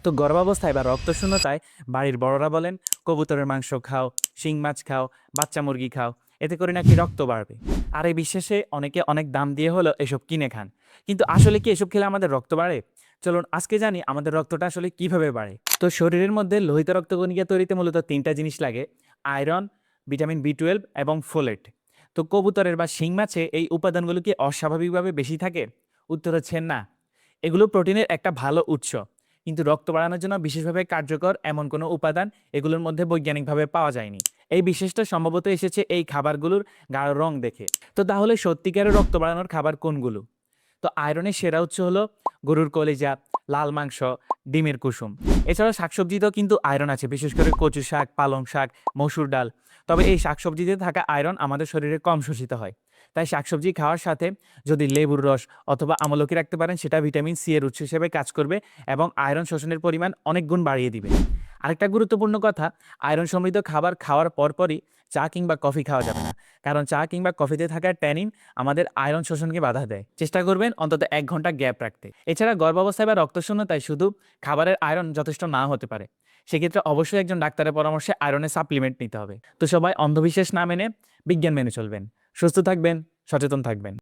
তো গর্ভাবস্থায় বা রক্তশূন্যতায় বাড়ির বড়রা বলেন কবুতরের মাংস খাও, শিং মাছ খাও, বাচ্চা মুরগি খাও, এতে করে নাকি রক্ত বাড়বে। আর এই বিশ্বাসে অনেকে অনেক দাম দিয়ে হলো এসব কিনে খান। কিন্তু আসলে কি এসব খেলে আমাদের রক্ত বাড়ে? চলুন আজকে জানি আমাদের রক্তটা আসলে কিভাবে বাড়ে। তো শরীরের মধ্যে লোহিত রক্তকণিকা তৈরিতে মূলত তিনটা জিনিস লাগে: আয়রন, ভিটামিন বি 12 এবং ফোলেট। তো কবুতরের বা শিং মাছে এই উপাদানগুলো কি অস্বাভাবিকভাবে বেশি থাকে? উত্তর হচ্ছে না। এগুলো প্রোটিনের একটা ভালো উৎস, কিন্তু রক্ত বাড়ানোর জন্য বিশেষভাবে কার্যকর এমন কোনো উপাদান এগুলোর মধ্যে বৈজ্ঞানিকভাবে পাওয়া যায়নি। এই বিশেষটা সম্ভবত এসেছে এই খাবারগুলোর গাঢ় রং দেখে। তো তাহলে সত্যিকারের রক্ত বাড়ানোর খাবার কোনগুলো? তো আয়রনের সেরা উৎস হলো গরুর কলিজা, লাল মাংস, ডিমের কুসুম। এছাড়াও শাকসবজিতেও কিন্তু আয়রন আছে, বিশেষ করে কচু শাক, পালং শাক, মসুর ডাল। তবে এই শাকসবজিতে থাকা আয়রন আমাদের শরীরে কম শোষিত হয়। তাই শাকসবজি খাওয়ার সাথে যদি লেবুর রস অথবা আমলকি রাখতে পারেন, সেটা ভিটামিন সি এর উৎস হিসেবে কাজ করবে এবং আয়রন শোষণের পরিমাণ অনেক গুণ বাড়িয়ে দিবে। আরেকটা গুরুত্বপূর্ণ কথা, আয়রন সমৃদ্ধ খাবার খাওয়ার পরপরই চা কিংবা কফি খাওয়া যাবে না। কারণ চা কিংবা কফিতে থাকা ট্যানিন আমাদের আয়রন শোষণকে বাধা দেয়। চেষ্টা করবেন অন্তত 1 ঘন্টা গ্যাপ রাখতে। এছাড়া গর্ভাবস্থায় বা রক্তশূন্যতায় শুধু খাবারের আয়রন যথেষ্ট না হতে পারে। সেক্ষেত্রে অবশ্যই একজন ডাক্তারের পরামর্শে আয়রনের সাপ্লিমেন্ট নিতে হবে। তো সবাই অন্ধবিশ্বাস না মেনে বিজ্ঞান মেনে চলবেন। সুস্থ থাকবেন, সচেতন থাকবেন।